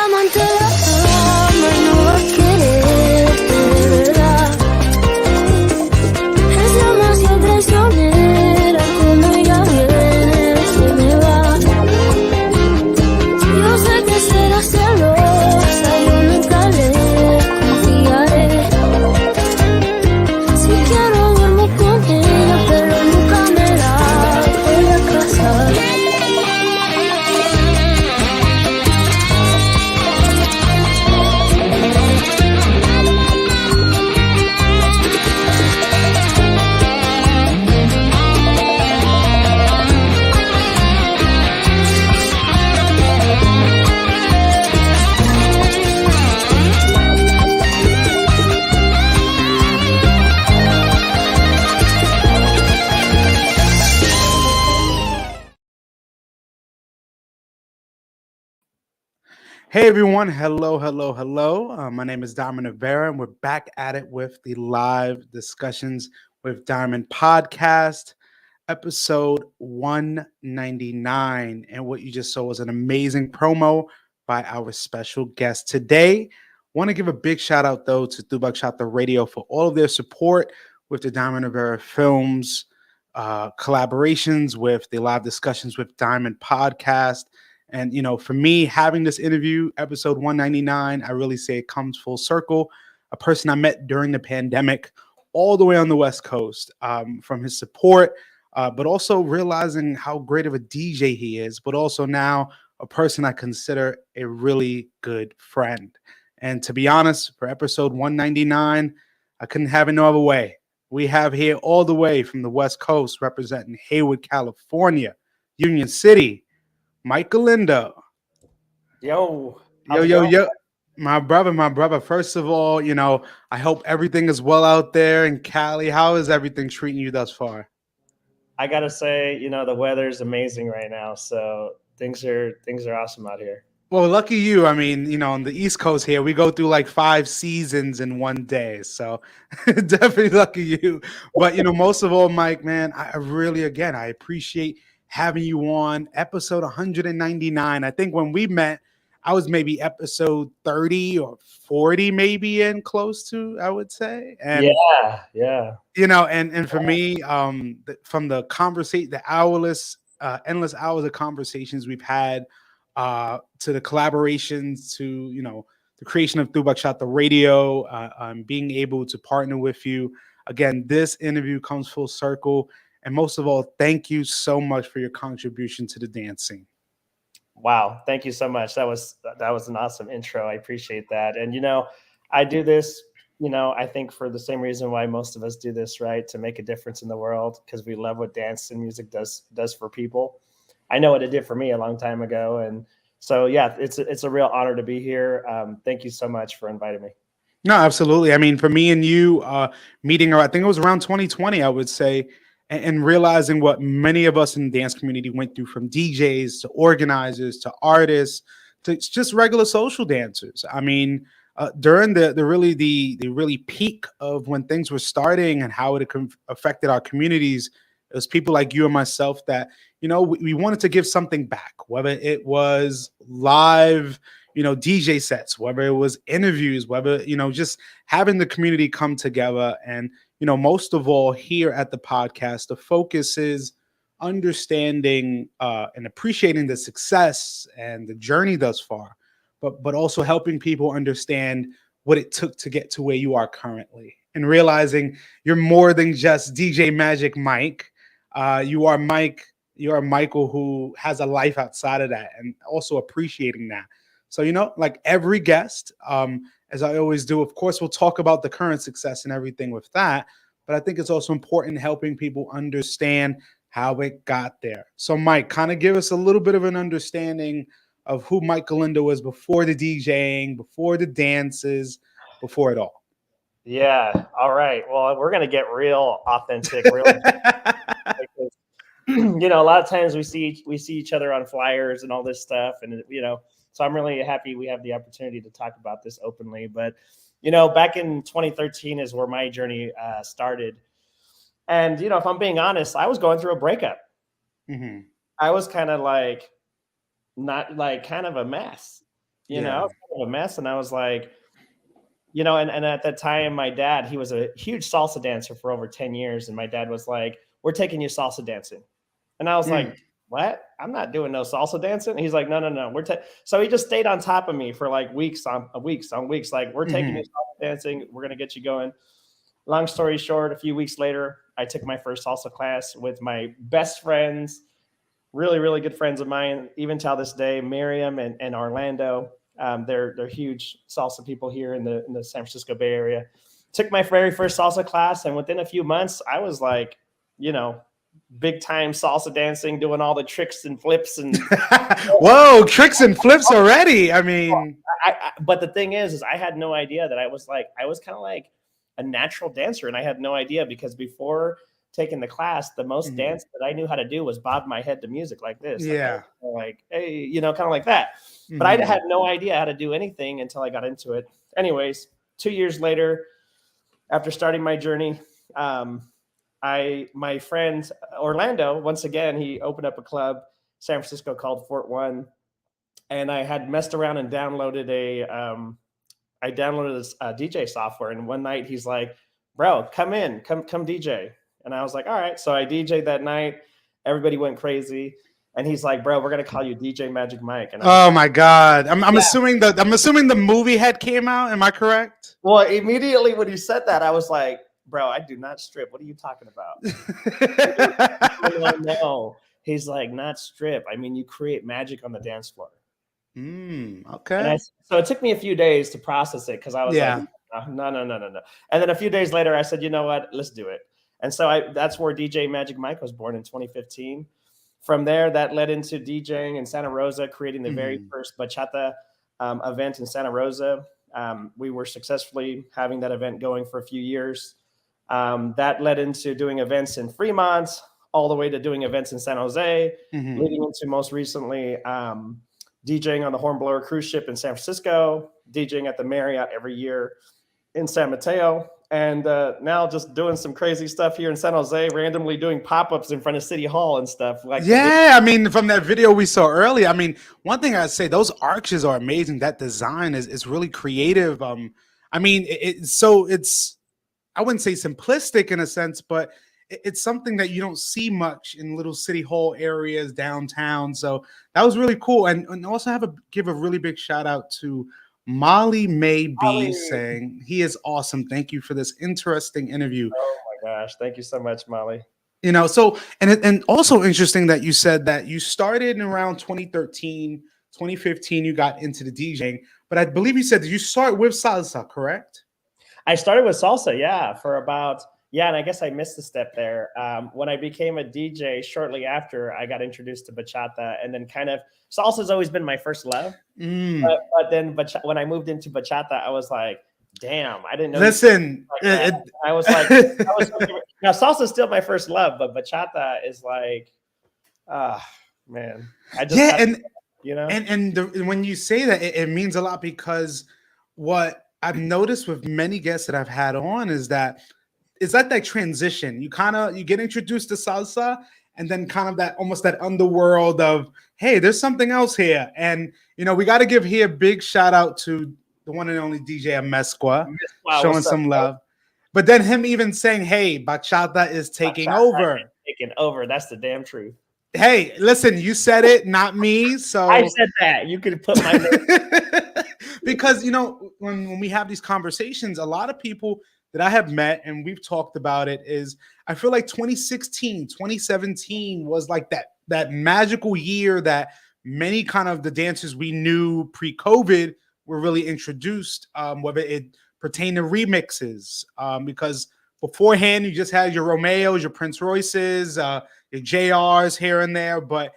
amante de la fama y no va a quererte de verdad. Es demasiado traicionera como ella viene, se me va. Yo sé que será celosa, yo nunca le confiaré. Si quiero duermo con ella, pero nunca me la voy a casar. Hey everyone, hello. My name is Diamond Rivera, and we're back at it with the live discussions with Diamond podcast, episode 199. And what you just saw was an amazing promo by our special guest today. Want to give a big shout out though to Bachata Radio for all of their support with the Diamond Rivera films, collaborations with the live discussions with Diamond podcast. And, for me, having this interview, episode 199, I really say it comes full circle. A person I met during the pandemic, all the way on the West Coast, from his support, but also realizing how great of a DJ he is, but also now a person I consider a really good friend. And to be honest, for episode 199, I couldn't have it no other way. We have here all the way from the West Coast representing Hayward, California, Union City, Mike Galindo. Yo. My brother. First of all, I hope everything is well out there in Cali. How is everything treating you thus far? I gotta say, the weather's amazing right now, so things are awesome out here. Well, lucky you. I mean, on the East Coast here, we go through like 5 seasons in one day. So definitely lucky you. But, most of all, Mike, man, I really, again, I appreciate having you on episode 199. I think when we met, I was maybe episode 30 or 40, maybe in close to, I would say. And yeah. And for me, from the conversation, the endless hours of conversations we've had, to the collaborations, to the creation of Bachata Radio, being able to partner with you again. This interview comes full circle. And most of all, thank you so much for your contribution to the dance scene. Wow. Thank you so much. That was an awesome intro. I appreciate that. And, I do this, I think for the same reason why most of us do this, right? To make a difference in the world, because we love what dance and music does for people. I know what it did for me a long time ago. And so, yeah, it's a real honor to be here. Thank you so much for inviting me. No, absolutely. I mean, for me and you meeting, I think it was around 2020, I would say, and realizing what many of us in the dance community went through, from DJs to organizers to artists to just regular social dancers. I mean, during the really peak of when things were starting and how it affected our communities, it was people like you and myself that, we wanted to give something back, whether it was live, DJ sets, whether it was interviews, whether, just having the community come together. And, most of all here at the podcast, the focus is understanding and appreciating the success and the journey thus far, but also helping people understand what it took to get to where you are currently, and realizing you're more than just DJ Magic Mike. You are Mike. You are Michael who has a life outside of that, and also appreciating that. So, like every guest, as I always do, of course, we'll talk about the current success and everything with that. But I think it's also important helping people understand how it got there. So, Mike, kind of give us a little bit of an understanding of who Mike Galindo is before the DJing, before the dances, before it all. Yeah. All right. Well, we're going to get real authentic, real. A lot of times we see each other on flyers and all this stuff. And, so I'm really happy we have the opportunity to talk about this openly. But, back in 2013 is where my journey started. And, if I'm being honest, I was going through a breakup. Mm-hmm. I was kind of like, not like kind of a mess. You know, I Yeah. was kind of a mess, and I was like, you know, and at that time, my dad, he was a huge salsa dancer for over 10 years, and my dad was like, "We're taking you salsa dancing," and I was Mm. like, "What? I'm not doing no salsa dancing." And he's like, "No, no, no, so he just stayed on top of me for like weeks on weeks, like, "We're taking you Mhm. salsa dancing. We're gonna get you going." Long story short, a few weeks later, I took my first salsa class with my best friends, really, really good friends of mine, even till this day, Miriam and Orlando. They're huge salsa people here in the San Francisco Bay Area. Took my very first salsa class, and within a few months, I was like, you know, big time salsa dancing, doing all the tricks and flips and. Whoa, tricks and flips already. I mean, But the thing is I had no idea that I was kind of like a natural dancer, and I had no idea because before taking the class, the most mhm. dance that I knew how to do was bob my head to music like this, like I was Yeah. kinda like, hey, you know, kind of like that. But I Mhm. had no idea how to do anything until I got into it. Anyways, 2 years later, after starting my journey, um, my friend Orlando, once again, he opened up a club, San Francisco, called Fort One, and I had messed around and downloaded I downloaded this DJ software, and one night he's like, "Bro, come in, come DJ," and I was like, "All right." So I DJed that night. Everybody went crazy, and he's like, "Bro, we're gonna call you DJ Magic Mike," and I was Oh like, my God. I'm "Yeah." assuming the movie had came out. Am I correct? Well, immediately when he said that, I was like, "Bro, I do not strip. What are you talking about?" No, no. He's like, "Not strip. I mean, you create magic on the dance floor." And Okay. so it took me a few days to process it because I was like, Yeah. no, no, no, no, no. And then a few days later, I said, you know what? Let's do it. And so that's where DJ Magic Mike was born in 2015. From there, that led into DJing in Santa Rosa, creating the very Mhm. first bachata event in Santa Rosa. We were successfully having that event going for a few years. That led into doing events in Fremont, all the way to doing events in San Jose, Mhm. leading into most recently DJing on the Hornblower cruise ship in San Francisco, DJing at the Marriott every year in San Mateo, and now just doing some crazy stuff here in San Jose, randomly doing pop-ups in front of City Hall and stuff like the video. Yeah, I mean, from that video we saw earlier, I mean, one thing I'd say, those arches are amazing. That design is really creative. I mean, it's I wouldn't say simplistic in a sense, but it's something that you don't see much in little city hall areas downtown. So that was really cool. And also give a really big shout out to Molly May B, Molly. saying he is awesome. Thank you for this interesting interview. Oh my gosh, thank you so much, Molly. So and also interesting that you said that you started in around 2013, 2015, you got into the DJing, but I believe you said that you start with salsa, correct? I started with salsa, yeah, for about yeah, and I guess I missed a step there. When I became a DJ shortly after, I got introduced to bachata, and then kind of salsa's always been my first love. Mm. But then when I moved into bachata, I was like, damn, I didn't know you could Listen, like that. I was like, now salsa is still my first love, but bachata is like, ah, man, I just yeah, got, you know, when you say that, it means a lot because what I've noticed with many guests that I've had on is that it's like that transition. You get introduced to salsa, and then kind of that almost that underworld of, hey, there's something else here. And we got to give here a big shout out to the one and only DJ Amesqua, wow, showing what's up, some bro? love. But then him even saying, hey, bachata is taking Bachata over. is taking over. That's the damn truth. Hey, listen, you said it, not me. I So said that. You could put my name. because when we have these conversations, a lot of people that I have met and we've talked about it is I feel like 2016, 2017 was like that magical year that many kind of the dancers we knew pre-COVID were really introduced, whether it pertained to remixes, because beforehand you just had your Romeos, your Prince Royces, your JRs here and there. But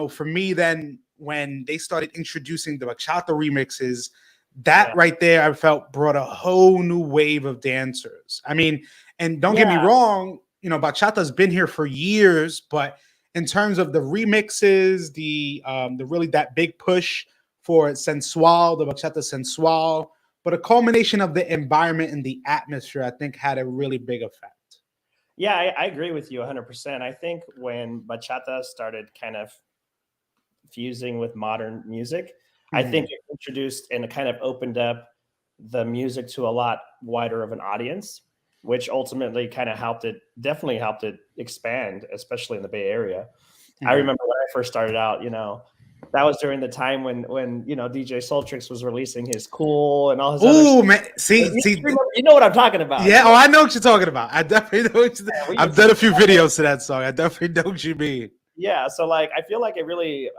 for me, then when they started introducing the bachata remixes, that Yeah. right there, I felt brought a whole new wave of dancers. I mean, and don't get me Yeah. wrong, bachata's been here for years, but in terms of the remixes, the really that big push for sensual, the bachata sensual, but a culmination of the environment and the atmosphere, I think, had a really big effect. Yeah, I agree with you 100%. I think when bachata started kind of fusing with modern music, I think it introduced and it kind of opened up the music to a lot wider of an audience, which ultimately kind of definitely helped it expand, especially in the Bay Area. I remember when I first started out, that was during the time when DJ Soltrix was releasing his Cool and all his other Oh man, you know what I'm talking about. Yeah, I know what you're talking about. I definitely know what I've done a few videos to that song. I definitely know what you mean. Yeah, so like I feel like it really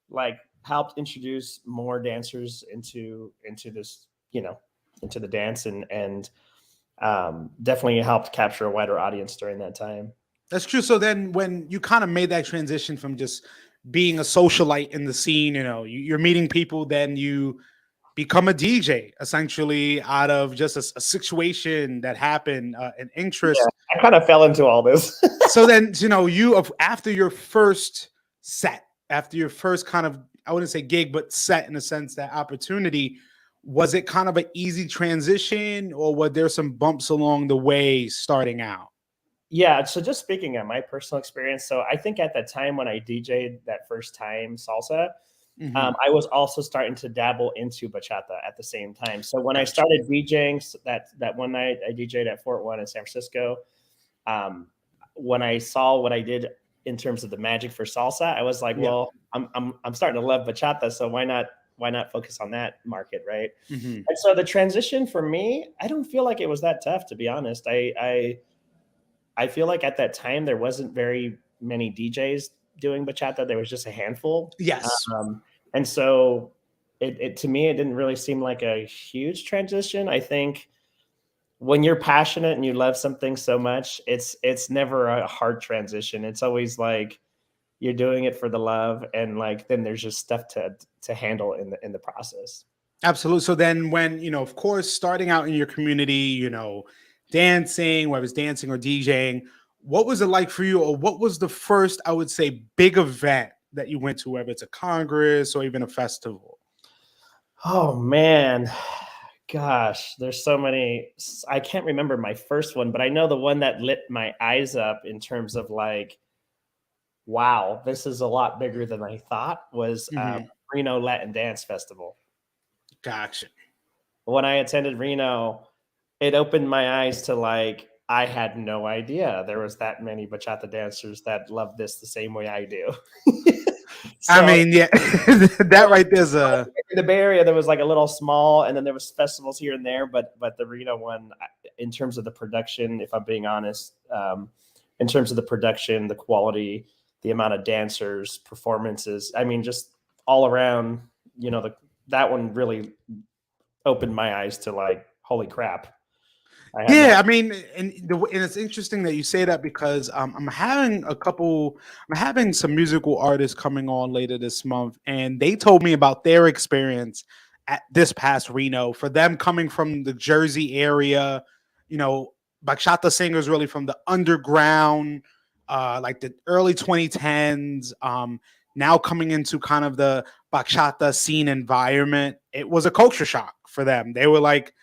like helped introduce more dancers into this, into the dance and definitely helped capture a wider audience during that time. That's true. So then when you kind of made that transition from just being a socialite in the scene, you're meeting people, then you become a DJ essentially out of just a situation that happened, an interest. Yeah, I kind of fell into all this. So then, after your first set, after your first kind of, I wouldn't say gig, but set in a sense, that opportunity, was it kind of an easy transition or were there some bumps along the way starting out? Yeah, so just speaking of my personal experience, so I think at the time when I DJ'd that first time salsa, I was also starting to dabble into bachata at the same time. So when I started DJing that one night, I DJ'd at Fort One in San Francisco. When I saw what I did in terms of the magic for salsa, I was like, well, I'm starting to love bachata, so why not focus on that market, right? And so the transition for me, I don't feel like it was that tough, to be honest. I feel like at that time there wasn't very many DJs doing bachata. There was just a handful. Yes. And so it to me, it didn't really seem like a huge transition. I think when you're passionate and you love something so much, it's never a hard transition. It's always like you're doing it for the love, and like then there's just stuff to handle in the process. Absolutely. So then when, of course, starting out in your community, dancing, whether it's dancing or DJing, what was it like for you, or what was the first, I would say, big event that you went to, whether it's a congress or even a festival? Oh man, gosh, there's so many. I can't remember my first one, but I know the one that lit my eyes up in terms of like, wow, this is a lot bigger than I thought, was Reno Latin Dance Festival. Gotcha. When I attended Reno, it opened my eyes to like, I had no idea there was that many bachata dancers that love this the same way I do. So, I mean, yeah, that right there's in the Bay Area, there was like a little small, and then there was festivals here and there, but the Reno one, in terms of the production, if I'm being honest, in terms of the production, the quality, the amount of dancers, performances, I mean, just all around, that one really opened my eyes to like, holy crap. I mean, and it's interesting that you say that because I'm having some musical artists coming on later this month, and they told me about their experience at this past Reno. For them coming from the Jersey area, bachata singers really from the underground, like the early 2010s, now coming into kind of the bachata scene environment, it was a culture shock for them. They were like,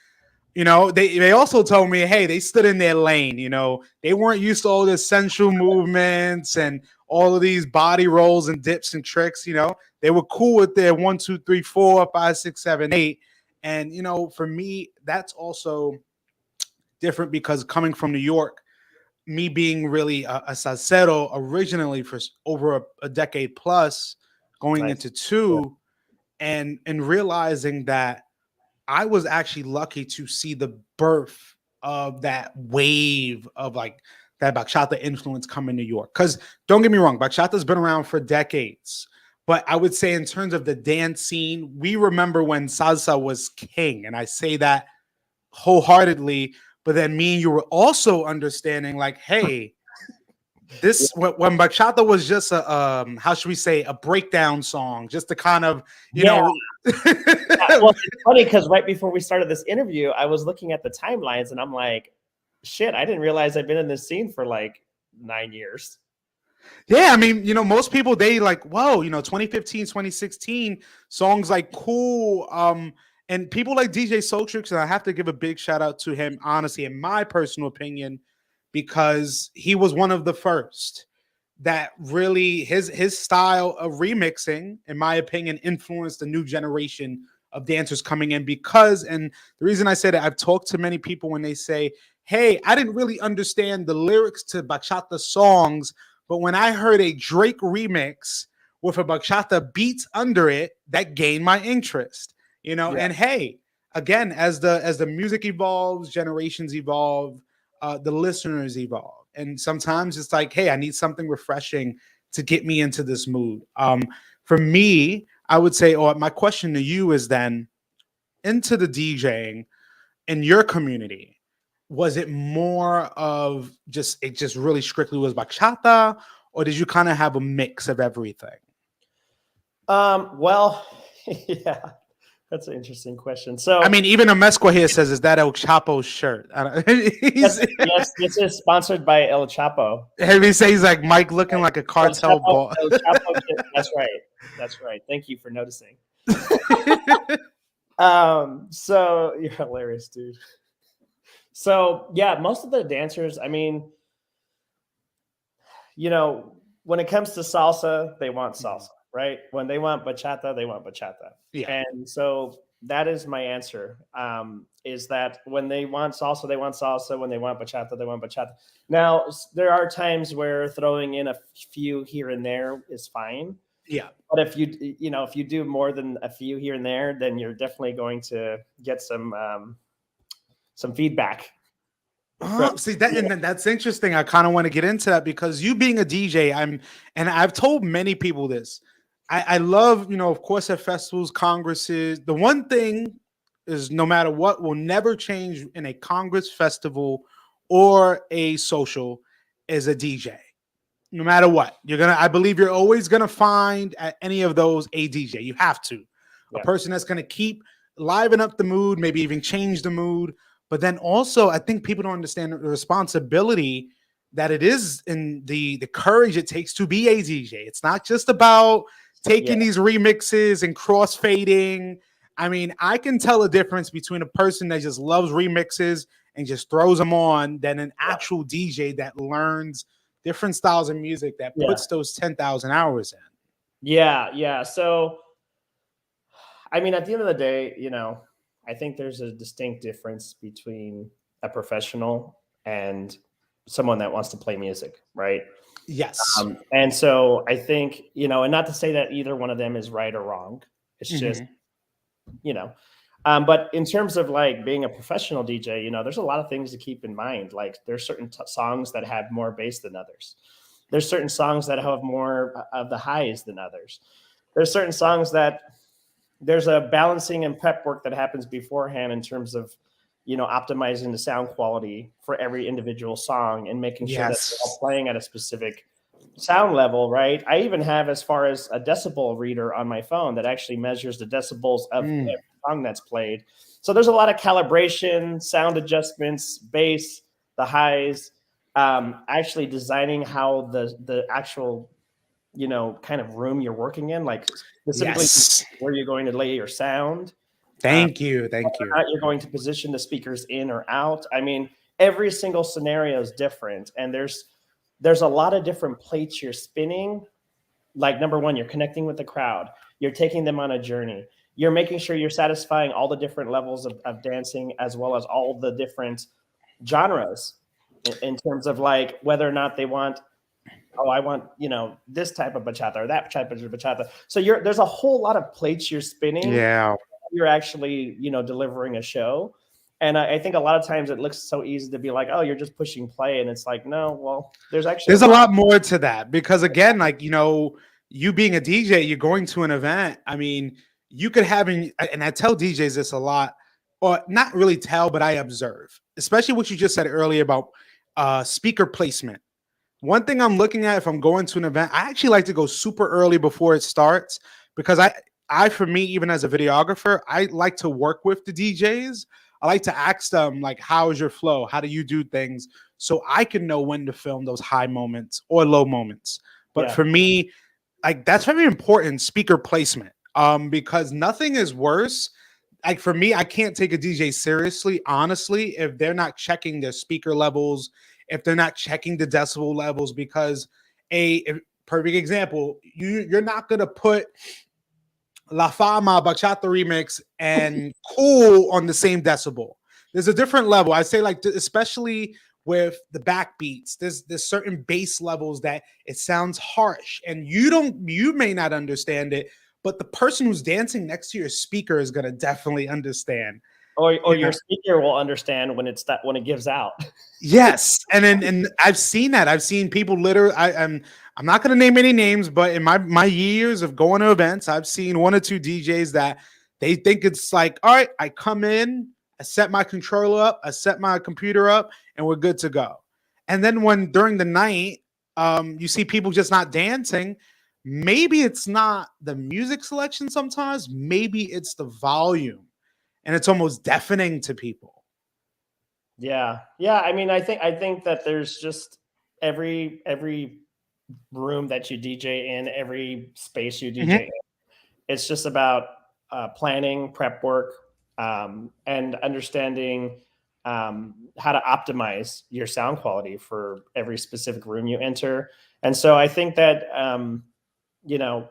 they also told me, hey, they stood in their lane. They weren't used to all the sensual movements and all of these body rolls and dips and tricks. They were cool with their 1, 2, 3, 4, 5, 6, 7, 8. And, for me, that's also different because coming from New York, me being really a salsero originally for over a decade plus, going into two, and realizing that I was actually lucky to see the birth of that wave of like that bachata influence come in New York. Because don't get me wrong, bachata's been around for decades. But I would say in terms of the dance scene, we remember when salsa was king. And I say that wholeheartedly. But then me and you were also understanding like, hey, this when bachata was just a how should we say, a breakdown song, just to kind of know. Well, it's funny because right before we started this interview, I was looking at the timelines and I'm like, shit, I didn't realize I've been in this scene for like 9 years. Yeah, I mean, most people, they like, whoa, 2015, 2016 songs like Cool, and people like DJ Soltrix, and I have to give a big shout out to him, honestly, in my personal opinion, because he was one of the first. that really his style of remixing, in my opinion, influenced the new generation of dancers coming in. Because, and the reason I say that, I've talked to many people when they say, hey, I didn't really understand the lyrics to bachata songs, but when I heard a Drake remix with a bachata beats under it, that gained my interest. Yeah. And hey, again, as the music evolves, generations evolve, the listeners evolve. And sometimes it's like, hey, I need something refreshing to get me into this mood. For me, I would say, or my question to you is then, into the DJing in your community, was it more of just, it just really strictly was bachata, or did you kind of have a mix of everything? Well, yeah, that's an interesting question. So, I mean, even a Mesco here says, "Is that El Chapo's shirt?" I don't, yes, yes, this is sponsored by El Chapo. he says like Mike looking like a cartel ball. El Chapo, that's right. That's right. Thank you for noticing. So you're hilarious, dude. So yeah, most of the dancers, I mean, when it comes to salsa, they want salsa, right? When they want bachata, they want bachata. Yeah. And so that is my answer. Is that when they want salsa, they want salsa. When they want bachata, they want bachata. Now, there are times where throwing in a few here and there is fine. Yeah. But if you do more than a few here and there, then you're definitely going to get some feedback. See that, and that's interesting. I kind of want to get into that, because you being a DJ, and I've told many people this. I love, of course, at festivals, congresses. The one thing is, no matter what, will never change in a congress, festival, or a social, is a DJ. No matter what, I believe you're always gonna find at any of those a DJ. You have to, a person that's gonna keep liven up the mood, maybe even change the mood. But then also, I think people don't understand the responsibility that it is, in the courage it takes to be a DJ. It's not just about taking these remixes and crossfading. I mean, I can tell a difference between a person that just loves remixes and just throws them on than an actual DJ that learns different styles of music, that puts those 10,000 hours in. Yeah. So, I mean, at the end of the day, I think there's a distinct difference between a professional and someone that wants to play music, right? Yes. And so I think, and not to say that either one of them is right or wrong. It's just, but in terms of like being a professional DJ, there's a lot of things to keep in mind. Like, there's certain songs that have more bass than others. There's certain songs that have more of the highs than others. There's certain songs that there's a balancing and prep work that happens beforehand in terms of, optimizing the sound quality for every individual song and making sure that they're all playing at a specific sound level, right? I even have as far as a decibel reader on my phone that actually measures the decibels of every song that's played. So there's a lot of calibration, sound adjustments, bass, the highs, actually designing how the actual kind of room you're working in, like specifically where you're going to lay your sound. Thank you. You're going to position the speakers in or out. I mean, every single scenario is different, and there's a lot of different plates you're spinning. Like, number one, you're connecting with the crowd. You're taking them on a journey. You're making sure you're satisfying all the different levels of dancing, as well as all the different genres in terms of like whether or not they want, I want, this type of bachata or that type of bachata. So there's a whole lot of plates you're spinning. Yeah. You're actually, delivering a show. And I think a lot of times it looks so easy to be like, oh, you're just pushing play. And it's like, no, well, there's a lot more to that, because again, like, you being a DJ, you're going to an event. I mean, you could have, and I tell DJs this a lot, or not really tell, but I observe, especially what you just said earlier about speaker placement. One thing I'm looking at if I'm going to an event, I actually like to go super early before it starts, because for me, even as a videographer, I like to work with the DJs. I like to ask them, like, how is your flow? How do you do things? So I can know when to film those high moments or low moments. But for me, like, that's very important, speaker placement, because nothing is worse. Like, for me, I can't take a DJ seriously, honestly, if they're not checking their speaker levels, if they're not checking the decibel levels, because a perfect example. You're not gonna put La Fama Bachata remix and Cool on the same decibel. There's a different level. I say like especially with the backbeats, there's certain bass levels that it sounds harsh, and you may not understand it, but the person who's dancing next to your speaker is gonna definitely understand. Or You your know? speaker will understand when it gives out. Yes, and I've seen that. I've seen people literally. I'm not going to name any names, but in my years of going to events, I've seen one or two DJs that they think it's like, all right, I come in, I set my controller up, I set my computer up, and we're good to go. And then when during the night, you see people just not dancing. Maybe it's not the music selection. Sometimes maybe it's the volume, and it's almost deafening to people. Yeah. Yeah. I mean, I think that there's just every room that you DJ in, every space you DJ in, it's just about planning, prep work, and understanding how to optimize your sound quality for every specific room you enter. And so I think that you know,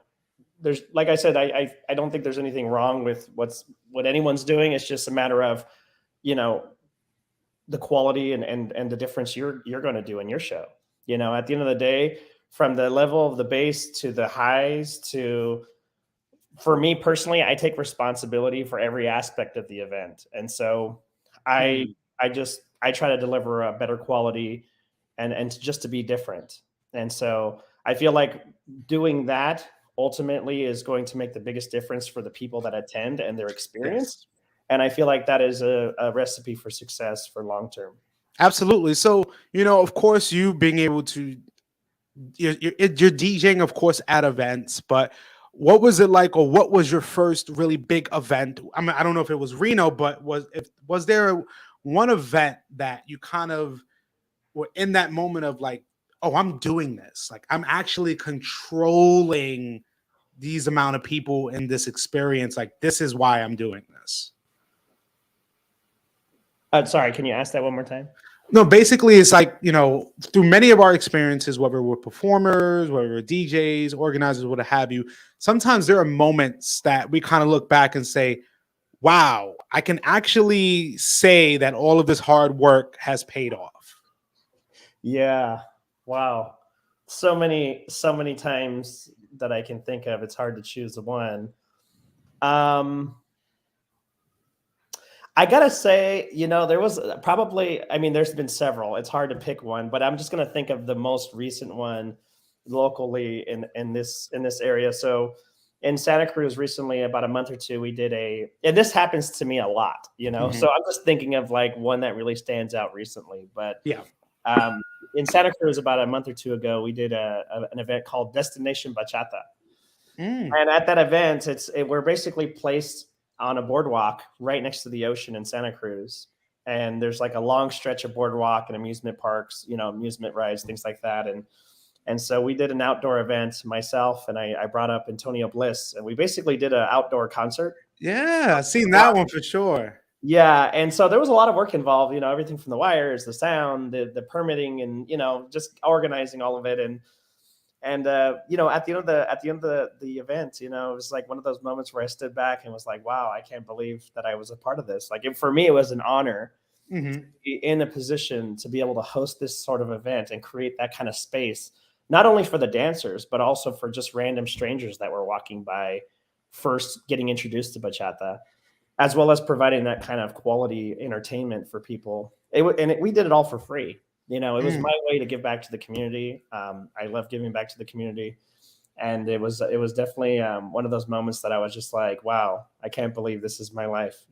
there's, like I said, I don't think there's anything wrong with what anyone's doing. It's just a matter of, you know, the quality and the difference you're going to do in your show. You know, at the end of the day, from the level of the bass to the highs to, for me personally, I take responsibility for every aspect of the event. And so I I try to deliver a better quality and just to be different. And so I feel like doing that ultimately is going to make the biggest difference for the people that attend and their Yes. experience. And I feel like that is a recipe for success for long term. Absolutely. So, of course, you being able to, you're DJing, of course, at events, but what was it like, or what was your first really big event? I mean, I don't know if it was Reno, but was there one event that you kind of were in that moment of like, oh, I'm doing this, like I'm actually controlling these amount of people in this experience, like this is why I'm doing this? Sorry, can you ask that one more time? No, basically, it's like, through many of our experiences, whether we're performers, whether we're DJs, organizers, what have you, sometimes there are moments that we kind of look back and say, wow, I can actually say that all of this hard work has paid off. Yeah. Wow. So many times that I can think of. It's hard to choose one. I gotta say, there was probably, I mean, there's been several. It's hard to pick one, but I'm just gonna think of the most recent one locally in this area. So in Santa Cruz recently, about a month or two, we did and this happens to me a lot, Mhm. So I'm just thinking of like one that really stands out recently. But Yeah. in Santa Cruz about a month or two ago, we did an event called Destination Bachata. Mm. And at that event, we're basically placed on a boardwalk right next to the ocean in Santa Cruz. And there's like a long stretch of boardwalk and amusement parks, amusement rides, things like that. And so we did an outdoor event, myself, and I brought up Antonio Bliss, and we basically did an outdoor concert. Yeah, I've seen that one for sure. Yeah, and so there was a lot of work involved, everything from the wires, the sound, the permitting, and just organizing all of it. And at the end of the event, it was like one of those moments where I stood back and was like, wow, I can't believe that I was a part of this. Like, for me, it was an honor to be in a position to be able to host this sort of event and create that kind of space, not only for the dancers, but also for just random strangers that were walking by, first getting introduced to bachata, as well as providing that kind of quality entertainment for people. We did it all for free. It was my way to give back to the community. I love giving back to the community, and it was definitely one of those moments that I was just like, wow, I can't believe this is my life.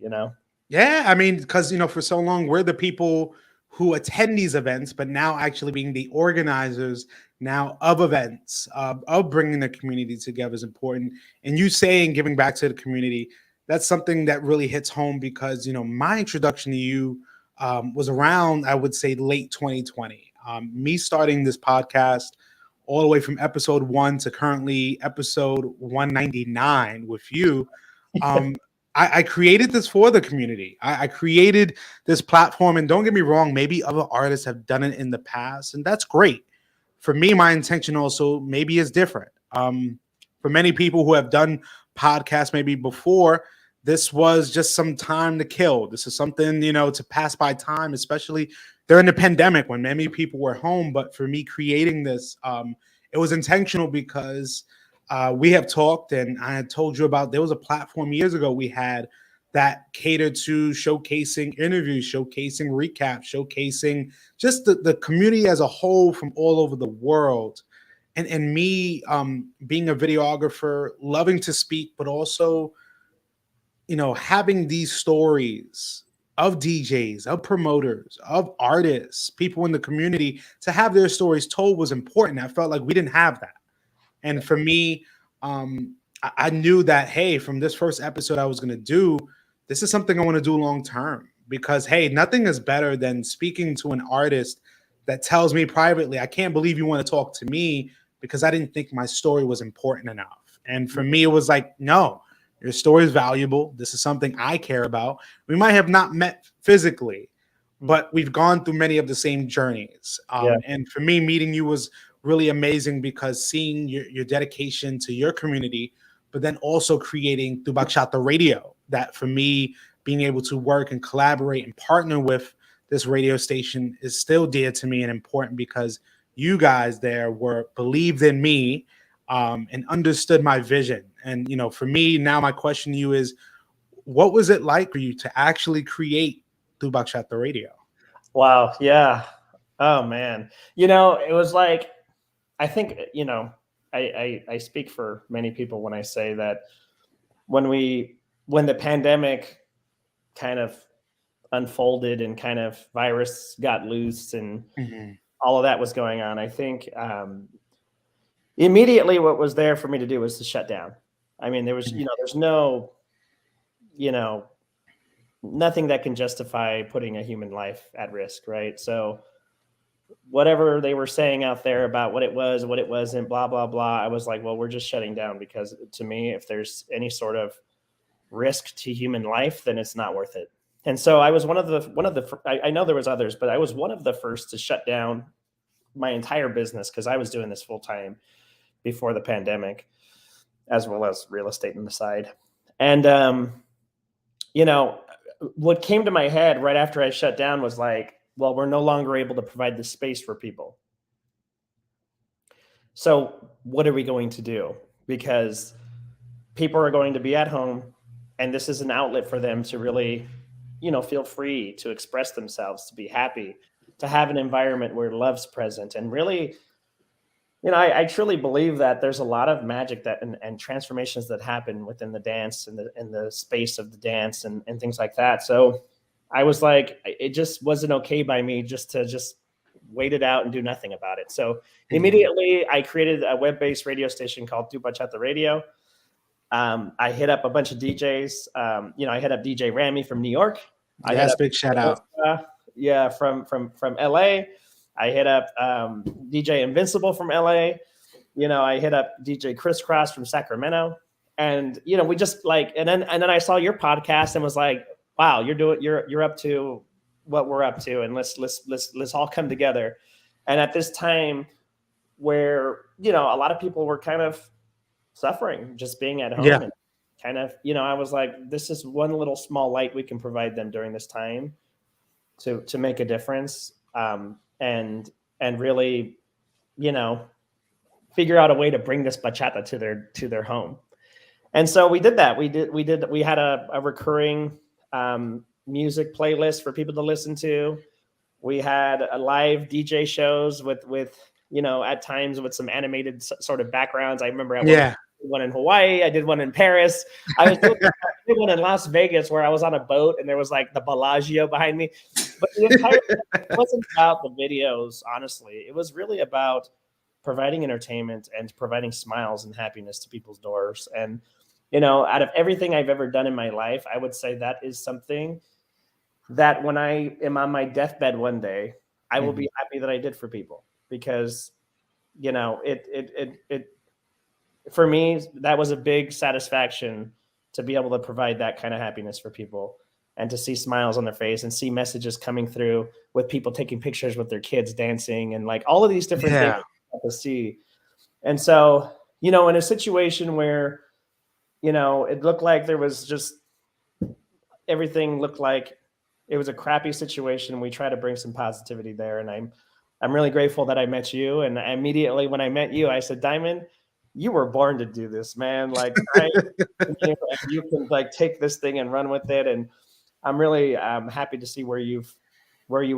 Yeah, I mean, because for so long we're the people who attend these events, but now actually being the organizers now of events, of bringing the community together is important. And you saying giving back to the community, that's something that really hits home because my introduction to you was around, I would say, late 2020. Me starting this podcast all the way from episode 1 to currently episode 199 with you. Um, I created this for the community. I created this platform, and don't get me wrong, maybe other artists have done it in the past, and that's great. for me, my intention also maybe is different. For many people who have done podcasts maybe before, this was just some time to kill. This is something, to pass by time, especially during the pandemic when many people were home. But for me creating this, it was intentional because we have talked, and I had told you about, there was a platform years ago we had that catered to showcasing interviews, showcasing recaps, showcasing just the community as a whole from all over the world. And me being a videographer, loving to speak, but also, having these stories of DJs, of promoters, of artists, people in the community to have their stories told was important. I felt like we didn't have that. And for me, I knew that, hey, from this first episode I was going to do, this is something I want to do long term, because, hey, nothing is better than speaking to an artist that tells me privately, I can't believe you want to talk to me because I didn't think my story was important enough. And for me, it was like, no, your story is valuable. This is something I care about. We might have not met physically, but we've gone through many of the same journeys. And for me, meeting you was really amazing because seeing your dedication to your community, but then also creating through Bachata Radio, that for me, being able to work and collaborate and partner with this radio station is still dear to me and important because you guys there believed in me and understood my vision. And, for me now, my question to you is, what was it like for you to actually create through Bachata Radio? Wow. Yeah. Oh man. It was like, I think, I speak for many people when I say that when the pandemic kind of unfolded and kind of virus got loose and all of that was going on, I think immediately what was there for me to do was to shut down. I mean, there was, there's no, nothing that can justify putting a human life at risk, right? So whatever they were saying out there about what it was, what it wasn't, blah, blah, blah, I was like, well, we're just shutting down, because to me, if there's any sort of risk to human life, then it's not worth it. And so I was one of the I know there was others, but I was one of the first to shut down my entire business, because I was doing this full time before the pandemic, as well as real estate on the side. And, what came to my head right after I shut down was like, well, we're no longer able to provide the space for people. So what are we going to do? Because people are going to be at home, and this is an outlet for them to really, feel free to express themselves, to be happy, to have an environment where love's present. And really, I truly believe that there's a lot of magic that and transformations that happen within the dance and the space of the dance and things like that. So I was like, it just wasn't okay by me just to wait it out and do nothing about it. So immediately I created a web-based radio station called Untitled Radio. I hit up a bunch of DJs. I hit up DJ Ramy from New York. Yes, big shout out. From LA. I hit up DJ Invincible from LA. I hit up DJ Crisscross from Sacramento. And we just and then I saw your podcast and was like, wow, you're up to what we're up to, and let's all come together. And at this time where a lot of people were kind of suffering just being at home, and kind of I was like, this is one little small light we can provide them during this time to make a difference, and really figure out a way to bring this bachata to their home. And so we did that. We had a recurring music playlist for people to listen to. We had a live DJ shows with at times with some animated sort of backgrounds. I remember I did one in Hawaii. I did one in Paris. I did one in Las Vegas where I was on a boat and there was like the Bellagio behind me. But the entire it wasn't about the videos, honestly. It was really about providing entertainment and providing smiles and happiness to people's doors. And out of everything I've ever done in my life, I would say that is something that when I am on my deathbed one day, I will be happy that I did for people, because, it for me, that was a big satisfaction to be able to provide that kind of happiness for people and to see smiles on their face and see messages coming through with people taking pictures with their kids dancing and like all of these different things. got to see. And so, in a situation where, it looked like there was just everything looked like it was a crappy situation. We try to bring some positivity there. And I'm really grateful that I met you. And immediately when I met you, I said, Diamond, you were born to do this, man. Like you can like take this thing and run with it. And I'm really happy to see where you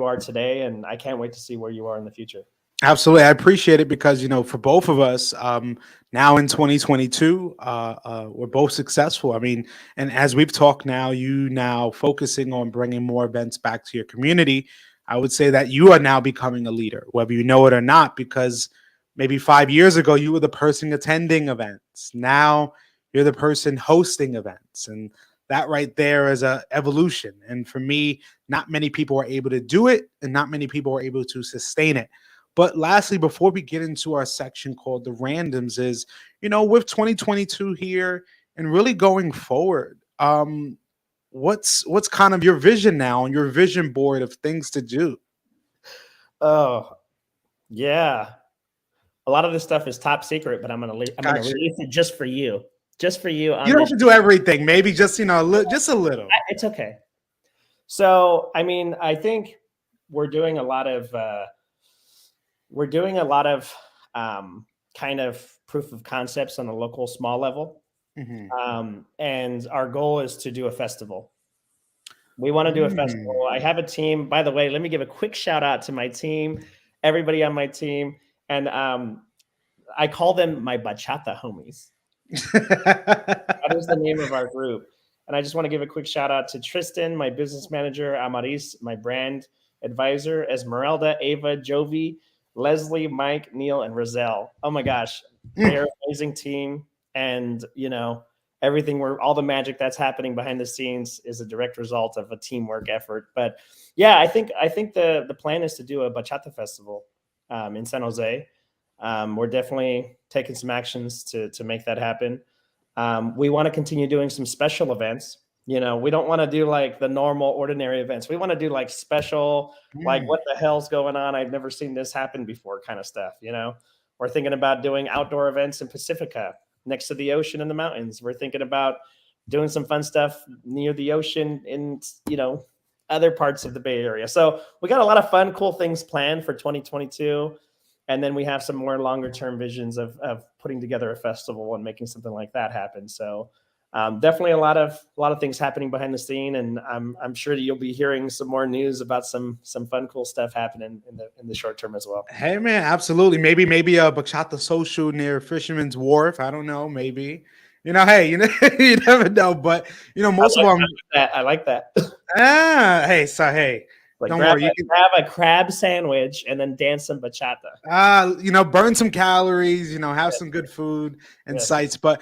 are today. And I can't wait to see where you are in the future. Absolutely. I appreciate it because, for both of us, now in 2022, we're both successful. I mean, and as we've talked now, you now focusing on bringing more events back to your community, I would say that you are now becoming a leader, whether you know it or not, because maybe 5 years ago, you were the person attending events. Now you're the person hosting events. And that right there is a evolution. And for me, not many people are able to do it, and not many people are able to sustain it. But lastly, before we get into our section called the randoms, is, with 2022 here and really going forward, what's kind of your vision now on your vision board of things to do? Oh, yeah. A lot of this stuff is top secret, but I'm gonna release it just for you. Just for you. You don't have to do everything. Maybe just, just a little. It's okay. So, I mean, I think we're doing a lot of kind of proof of concepts on a local small level. Mm-hmm. And our goal is to do a festival. We want to do a festival. I have a team. By the way, let me give a quick shout out to my team, everybody on my team. And I call them my Bachata homies. That is the name of our group. And I just want to give a quick shout out to Tristan, my business manager, Amaris, my brand advisor, Esmeralda, Ava, Jovi, Leslie, Mike, Neil, and Roselle. Oh my gosh, they're an amazing team. And, everything all the magic that's happening behind the scenes is a direct result of a teamwork effort. But yeah, I think the plan is to do a Bachata festival in San Jose. We're definitely taking some actions to make that happen. We want to continue doing some special events. We don't want to do like the normal ordinary events. We want to do like special, like what the hell's going on? I've never seen this happen before kind of stuff. We're thinking about doing outdoor events in Pacifica next to the ocean and the mountains. We're thinking about doing some fun stuff near the ocean in, other parts of the Bay Area. So we got a lot of fun, cool things planned for 2022. And then we have some more longer term visions of putting together a festival and making something like that happen. So definitely a lot of things happening behind the scene, and I'm sure that you'll be hearing some more news about some fun, cool stuff happening in the short term as well. Hey man, absolutely. Maybe a Bachata social near Fisherman's Wharf. I don't know. Maybe. Hey, you never know. But most of them. I like that. Hey. Like don't worry. You can have a crab sandwich and then dance some bachata. Burn some calories, have some good food and sights. But,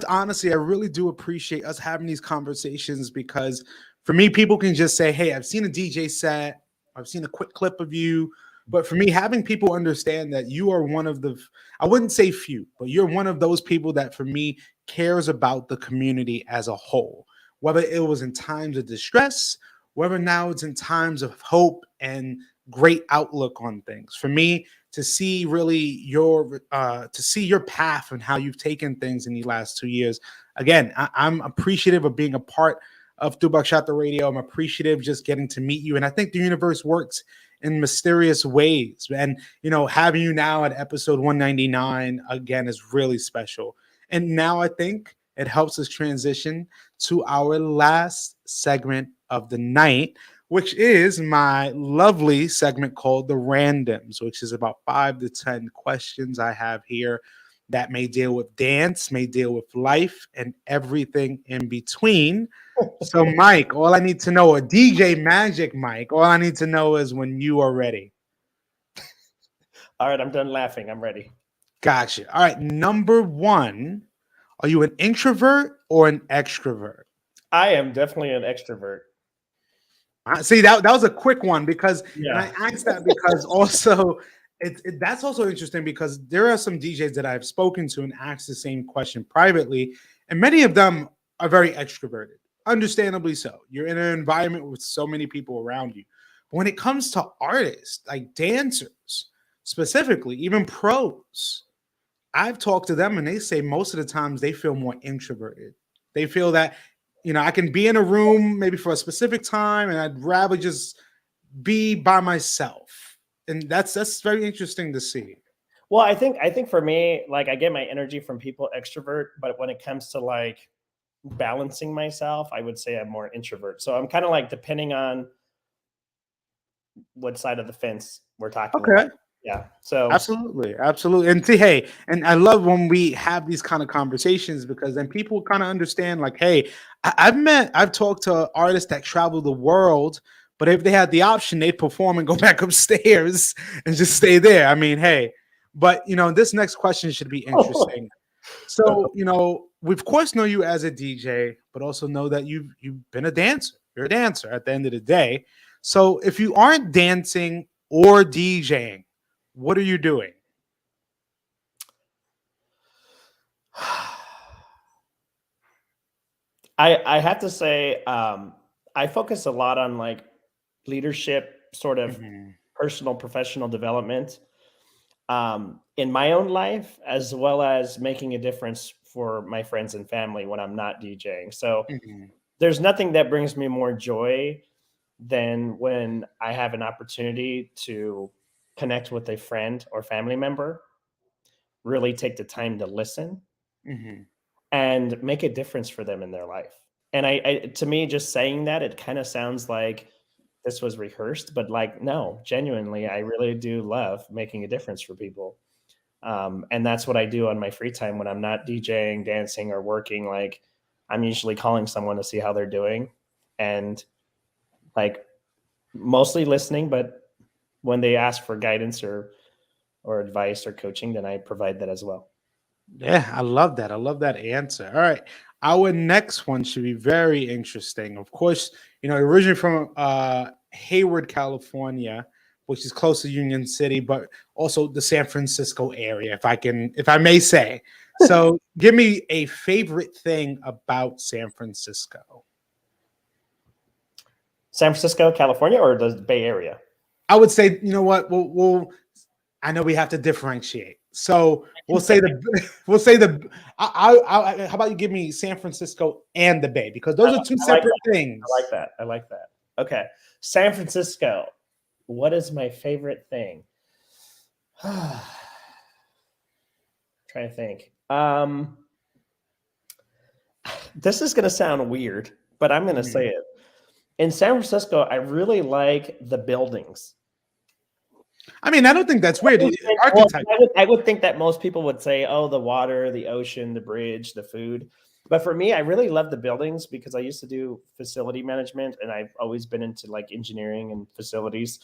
honestly, I really do appreciate us having these conversations, because for me, people can just say, hey, I've seen a DJ set, I've seen a quick clip of you. But for me, having people understand that you are one of I wouldn't say few, but you're one of those people that for me cares about the community as a whole, whether it was in times of distress, whether now it's in times of hope and great outlook on things. For me, to see really your path and how you've taken things in the last 2 years. Again, I'm appreciative of being a part of Bachata Radio. I'm appreciative just getting to meet you. And I think the universe works in mysterious ways. And, having you now at episode 199, again, is really special. And now I think it helps us transition to our last segment of the night, which is my lovely segment called the randoms, which is about 5 to 10 questions I have here that may deal with dance, may deal with life, and everything in between. So, Mike, all I need to know, or DJ Magic Mike, all I need to know is when you are ready. All right, I'm done laughing. I'm ready. Gotcha. All right, number one, are you an introvert or an extrovert? I am definitely an extrovert. See, that was a quick one, because and I asked that because also that's also interesting, because there are some DJs that I've spoken to and asked the same question privately, and many of them are very extroverted, understandably so. You're in an environment with so many people around you. But when it comes to artists, like dancers, specifically, even pros, I've talked to them and they say most of the times they feel more introverted. They feel that, I can be in a room maybe for a specific time and I'd rather just be by myself. And that's very interesting to see. Well, I think for me, like I get my energy from people extrovert, but when it comes to like balancing myself, I would say I'm more introvert. So I'm kind of like depending on what side of the fence we're talking Okay. about. Yeah. So Absolutely, absolutely. And see, hey, and I love when we have these kind of conversations because then people kind of understand, like, hey, I've talked to artists that travel the world, but if they had the option, they'd perform and go back upstairs and just stay there. I mean, hey, but this next question should be interesting. So, we of course know you as a DJ, but also know that you've been a dancer. You're a dancer at the end of the day. So if you aren't dancing or DJing, what are you doing? I have to say, I focus a lot on like leadership, sort of Mhm, personal, professional development, in my own life, as well as making a difference for my friends and family when I'm not DJing. So mhm, there's nothing that brings me more joy than when I have an opportunity to connect with a friend or family member, really take the time to listen mhm. and make a difference for them in their life. And to me, just saying that, it kind of sounds like this was rehearsed, but like, no, genuinely, I really do love making a difference for people. And that's what I do on my free time when I'm not DJing, dancing, or working. Like, I'm usually calling someone to see how they're doing, and like mostly listening. But when they ask for guidance or advice or coaching, then I provide that as well. Yeah, I love that. I love that answer. All right. Our next one should be very interesting. Of course, originally from Hayward, California, which is close to Union City, but also the San Francisco area, if I may say. So give me a favorite thing about San Francisco. San Francisco, California, or the Bay Area? I would say, you know what? I know we have to differentiate. So we'll say we'll say the. How about you give me San Francisco and the Bay because those are two I like separate that. I things. like that. I like that. Okay. San Francisco. What is my favorite thing? Trying to think. This is going to sound weird, but I'm going to say Mhm. it. In San Francisco, I really like the buildings. I mean, I don't think that's weird. Well, Archetype. I would think that most people would say, oh, the water, the ocean, the bridge, the food. But for me, I really love the buildings because I used to do facility management and I've always been into like engineering and facilities.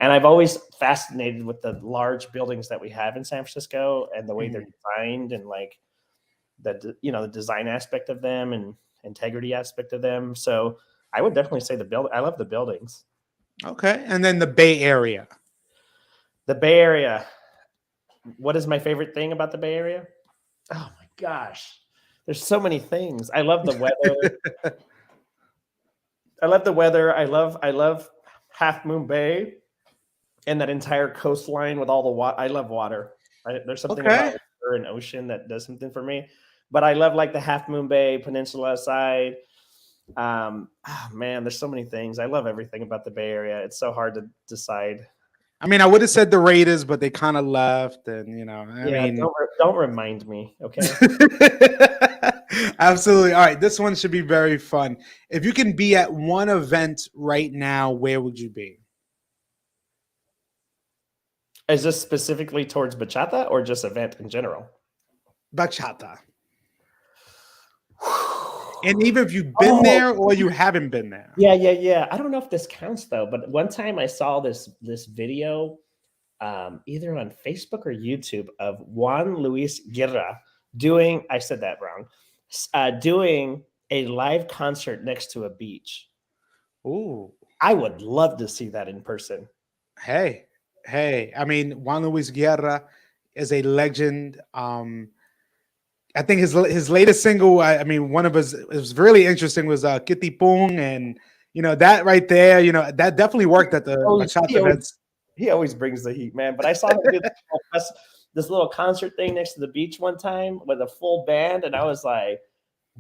And I've always fascinated with the large buildings that we have in San Francisco and the way they're Mhm. designed and like the design aspect of them and integrity aspect of them. So I would definitely say the build. I love the buildings. Okay, and then the Bay Area. The Bay Area. What is my favorite thing about the Bay Area? Oh my gosh. There's so many things. I love the weather. I love the weather. I love Half Moon Bay and that entire coastline with all the water. I love water. There's something about Okay. water and ocean that does something for me. But I love like the Half Moon Bay Peninsula side. Oh man, there's so many things. I love everything about the Bay Area. It's so hard to decide. I mean, I would have said the Raiders, but they kind of left, and I Yeah, mean, don't remind me. Okay. absolutely. All right, this one should be very fun. If you can be at one event right now, where would you be? Is this specifically towards bachata or just event in general? Bachata. And even if you've been Oh, there or you haven't been there. yeah. I don't know if this counts though, but one time I saw this video, either on Facebook or YouTube of Juan Luis Guerra doing. I said that wrong. Doing a live concert next to a beach. Ooh, I would love to see that in person. hey, hey. I mean, Juan Luis Guerra is a legend. I think his latest single, I mean, one of his it was really interesting was Kitty Pung, and that right there, that definitely worked at the Oh, bachata the events. He always brings the heat, man. But I saw him do this little concert thing next to the beach one time with a full band, and I was like,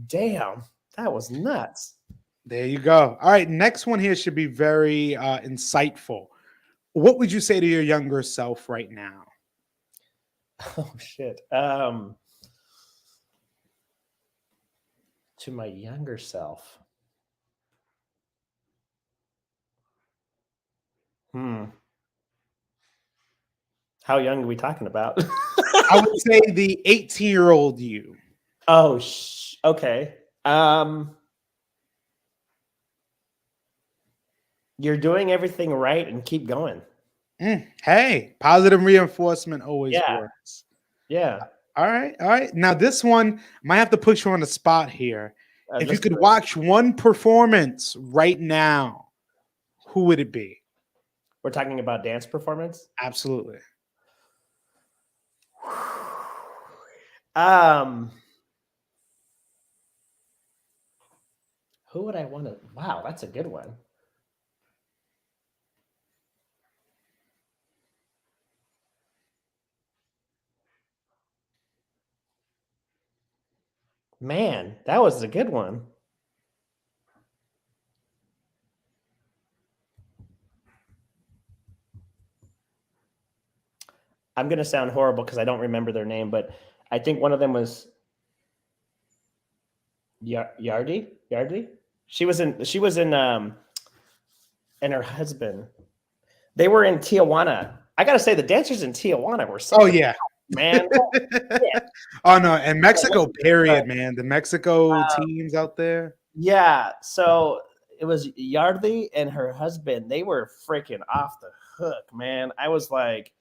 damn, that was nuts. There you go. All right, next one here should be very insightful. What would you say to your younger self right now? Oh shit. To my younger self. How young are we talking about? I would say the 18-year-old you. Oh, okay. You're doing everything right and keep going. Hey, positive reinforcement always works. Yeah. All right. Now this one might have to put you on the spot here. If you could watch one performance right now, who would it be? We're talking about dance performance? Absolutely. Who would I want to? Wow, that's a good one. Man, that was a good one. I'm going to sound horrible because I don't remember their name, but I think one of them was Yardley. She was in and her husband. They were in Tijuana. I got to say the dancers in Tijuana were so man. Yeah. Oh no, and Mexico period, man. The Mexico teams out there. Yeah, so it was Yardley and her husband. They were freaking off the hook, man. I was like,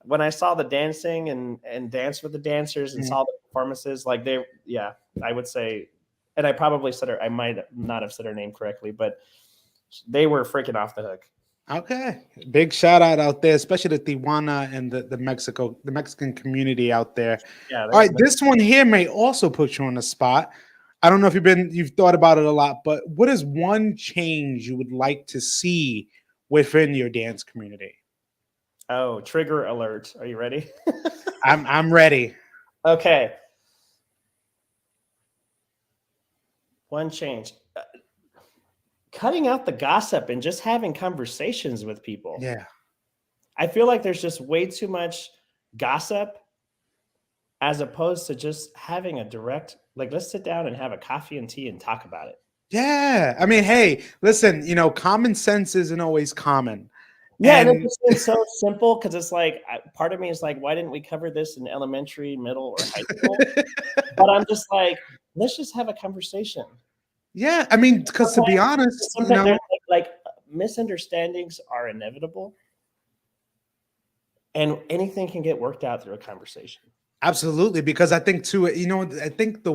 when I saw the dancing and dance with the dancers and saw the performances, like I would say, and I probably said I might not have said her name correctly, but they were freaking off the hook. Okay. Big shout out there, especially the Tijuana and the Mexican community out there. Yeah. All right. This one here may also put you on the spot. I don't know if you've thought about it a lot, but what is one change you would like to see within your dance community? Oh, trigger alert. Are you ready? I'm ready. Okay. One change. Cutting out the gossip and just having conversations with people. Yeah. I feel like there's just way too much gossip as opposed to just having a direct, like, let's sit down and have a coffee and tea and talk about it. Yeah. I mean, hey, listen, common sense isn't always common. Yeah, and it's so simple because it's like, part of me is like, why didn't we cover this in elementary, middle, or high school? But I'm just like, let's just have a conversation. Yeah, I mean, because to be honest, like misunderstandings are inevitable, and anything can get worked out through a conversation. Absolutely, because I think too, I think the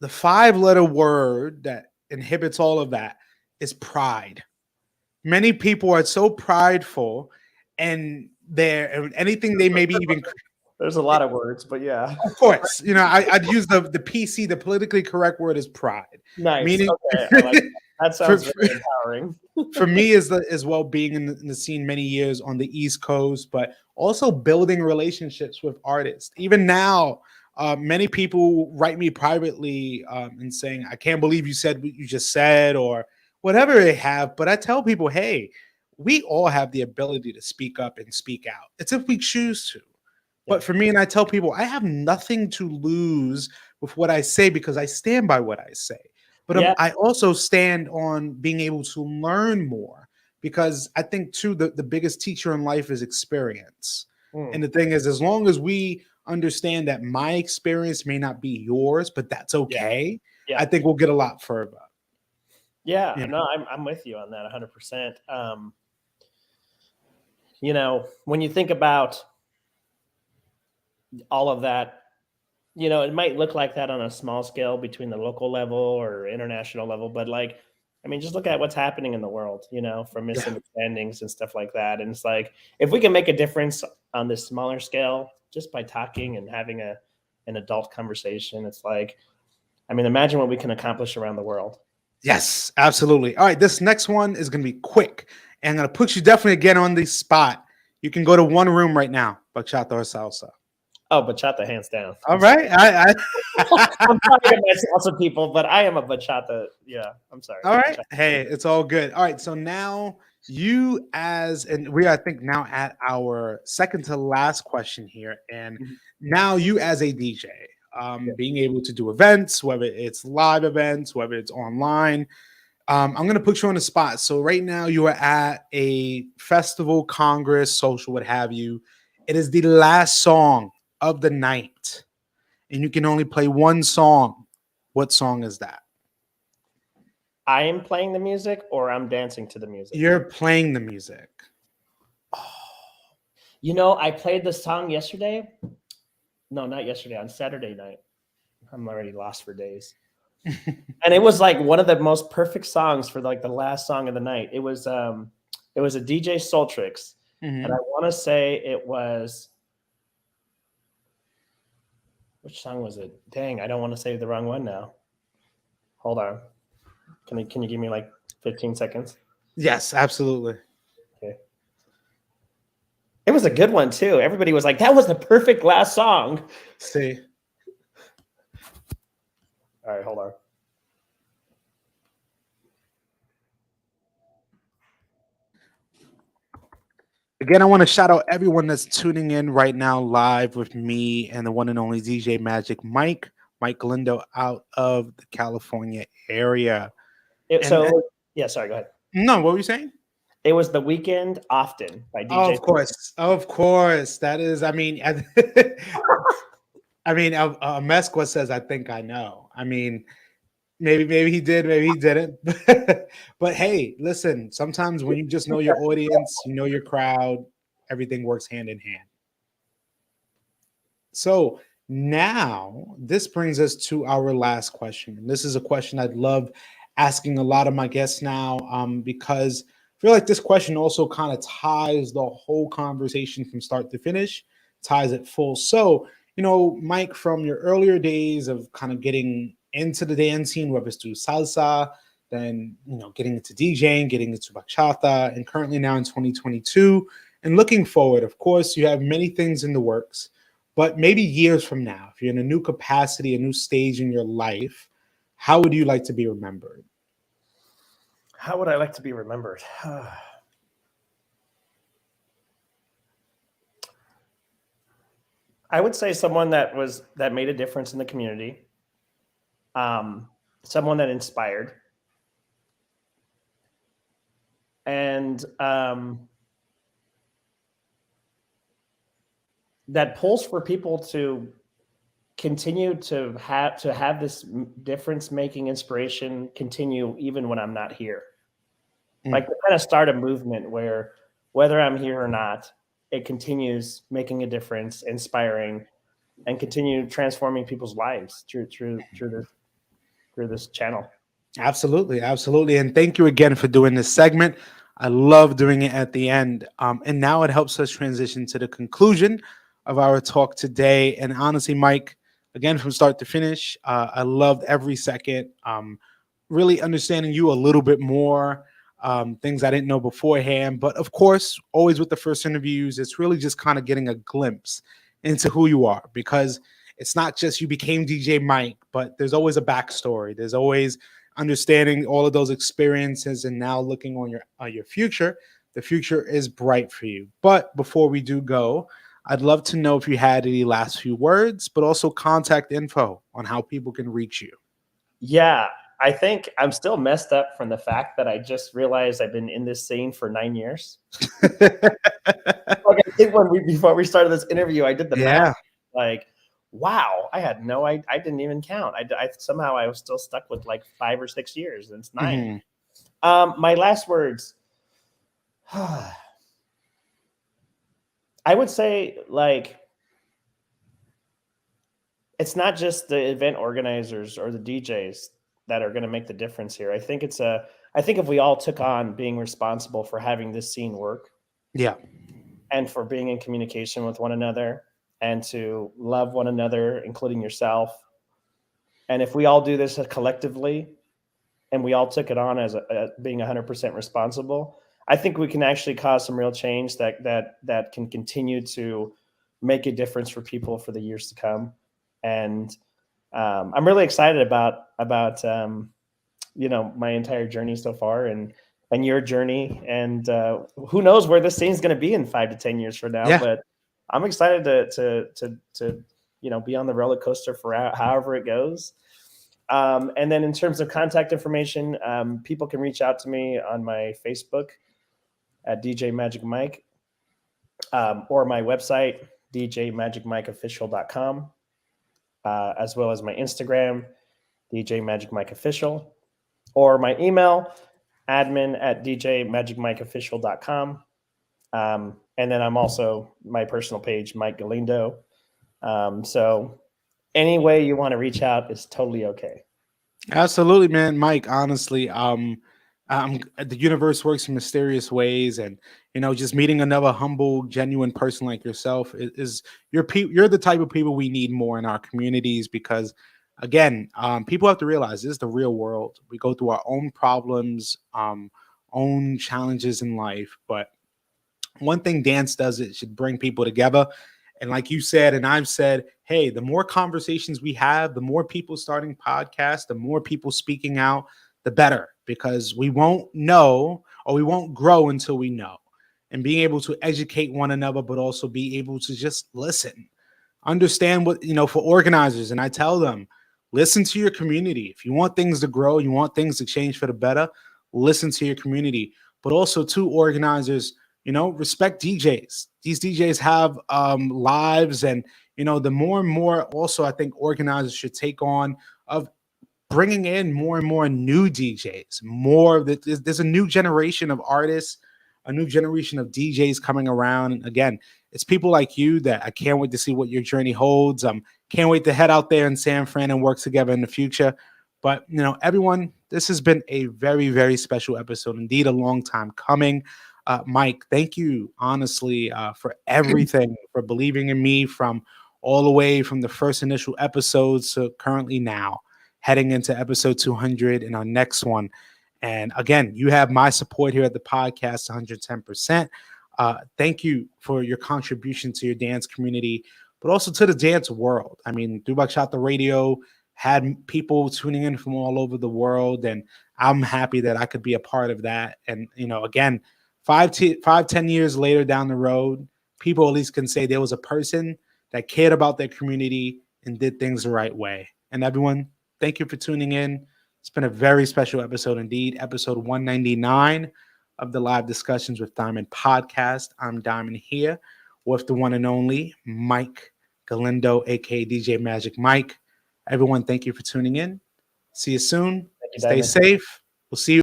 5-letter word that inhibits all of that is pride. Many people are so prideful, and anything they maybe even. There's a lot of words, but yeah. Of course. I'd use the PC, the politically correct word is pride. Nice. Meaning, okay. I like that sounds very empowering. For me, as well, being in the scene many years on the East Coast, but also building relationships with artists. Even now, many people write me privately and saying, I can't believe you said what you just said, or whatever they have. But I tell people, hey, we all have the ability to speak up and speak out. It's if we choose to. But for me, and I tell people, I have nothing to lose with what I say because I stand by what I say. But I also stand on being able to learn more because I think, too, the biggest teacher in life is experience. And the thing is, as long as we understand that my experience may not be yours, but that's okay, I think we'll get a lot further. Yeah, no, I'm with you on that 100%. When you think about all of that, it might look like that on a small scale between the local level or international level, but just look at what's happening in the world, from misunderstandings and stuff like that. And it's like, if we can make a difference on this smaller scale, just by talking and having an adult conversation, it's like, imagine what we can accomplish around the world. Yes, absolutely. All right. This next one is going to be quick And I'm going to put you definitely again on the spot. You can go to one room right now, bachata or salsa. Oh, bachata, hands down. All right. I'm sorry to my salsa people, but I am a bachata. Yeah, I'm sorry. All right. Bachata. Hey, it's all good. All right. So now and we are, I think, now at our second to last question here. And Mhm. now you as a DJ, Yeah. being able to do events, whether it's live events, whether it's online, I'm going to put you on the spot. So right now you are at a festival, congress, social, what have you. It is the last song of the night, and you can only play one song. What song is that? I am playing the music or I'm dancing to the music. You're playing the music. You know, I played the song yesterday. No, not yesterday, on Saturday night. I'm already lost for days. And it was like one of the most perfect songs for like the last song of the night. It was a DJ Soltrix. And I want to say it was, which song was it? Dang, I don't want to say the wrong one now. Hold on. Can you give me like 15 seconds? Yes, absolutely. Okay. It was a good one too. Everybody was like, that was the perfect last song. See. All right, hold on. Again, I want to shout out everyone that's tuning in right now live with me and the one and only DJ Magic Mike Galindo out of the California area. Yeah, sorry, go ahead. No, what were you saying? It was The Weekend Often by DJ. Oh, of course. Of course. That is, I mean, Mesqua says, I think I know. I mean, maybe he did, maybe he didn't. But hey, listen, sometimes when you just know your audience, you know your crowd, everything works hand in hand. So now this brings us to our last question. And this is a question I'd love asking a lot of my guests now, because I feel like this question also kind of ties the whole conversation from start to finish, ties it full. So, Mike, from your earlier days of kind of getting into the dance scene, whether it's through salsa, then, getting into DJing, getting into bachata, and currently now in 2022, and looking forward, of course, you have many things in the works. But maybe years from now, if you're in a new capacity, a new stage in your life, how would you like to be remembered? How would I like to be remembered? I would say someone that made a difference in the community, someone that inspired, and that pulls for people to continue to have this difference making inspiration continue even when I'm not here. Like to kind of start a movement where whether I'm here or not, it continues making a difference, inspiring, and continue transforming people's lives through this channel. Absolutely, absolutely. And thank you again for doing this segment. I love doing it at the end. And now it helps us transition to the conclusion of our talk today. And honestly, Mike, again, from start to finish, I loved every second. Really understanding you a little bit more, things I didn't know beforehand. But of course, always with the first interviews, it's really just kind of getting a glimpse into who you are, because it's not just you became DJ Mike, but there's always a backstory. There's always understanding all of those experiences, and now looking on your future. The future is bright for you. But before we do go, I'd love to know if you had any last few words, but also contact info on how people can reach you. Yeah, I think I'm still messed up from the fact that I just realized I've been in this scene for 9 years. Like I think before we started this interview, I did the math. Like, wow, I had I didn't even count. I somehow I was still stuck with like 5 or 6 years, and it's 9. My last words. I would say, like, it's not just the event organizers or the DJs that are going to make the difference here. I think if we all took on being responsible for having this scene work, and for being in communication with one another, and to love one another, including yourself, and if we all do this collectively, and we all took it on as being 100% responsible, I think we can actually cause some real change that can continue to make a difference for people for the years to come. And I'm really excited about my entire journey so far, and your journey, and who knows where this thing's going to be in 5 to 10 years from now. Yeah. But I'm excited to be on the roller coaster for however it goes. And then in terms of contact information, people can reach out to me on my Facebook at DJ Magic Mike, or my website, djmagicmikeofficial.com, as well as my Instagram, DJ Magic Mike Official, or my email, admin@djmagicmikeofficial.com. And then I'm also my personal page, Mike Galindo. So any way you want to reach out is totally okay. Absolutely, man. Mike, honestly, the universe works in mysterious ways, and just meeting another humble, genuine person like yourself is you're the type of people we need more in our communities, because again, people have to realize this is the real world. We go through our own problems, own challenges in life, but one thing dance does, it should bring people together. And like you said, and I've said, hey, the more conversations we have, the more people starting podcasts, the more people speaking out, the better, because we won't know, or we won't grow until we know. And being able to educate one another, but also be able to just listen, understand what, for organizers. And I tell them, listen to your community. If you want things to grow, you want things to change for the better, listen to your community. But also to organizers, respect DJs. These DJs have lives, and the more and more also I think organizers should take on of bringing in more and more new DJs. More that there's a new generation of artists, a new generation of DJs coming around. And again, it's people like you that I can't wait to see what your journey holds. Can't wait to head out there in San Fran and work together in the future. But everyone, this has been a very, very special episode. Indeed, a long time coming. Mike, thank you honestly for everything, for believing in me from all the way from the first initial episodes to currently now, heading into episode 200 and our next one. And again, you have my support here at the podcast 110%. Thank you for your contribution to your dance community, but also to the dance world. I mean, through Bachata Radio, had people tuning in from all over the world, and I'm happy that I could be a part of that. And, again, 10 years later down the road, people at least can say there was a person that cared about their community and did things the right way. And everyone, thank you for tuning in. It's been a very special episode indeed, episode 199 of the Live Discussions with Diamond podcast. I'm Diamond here with the one and only Mike Galindo, aka DJ Magic Mike. Everyone, thank you for tuning in. See you soon. Thank you, Stay Diamond. safe. We'll see you.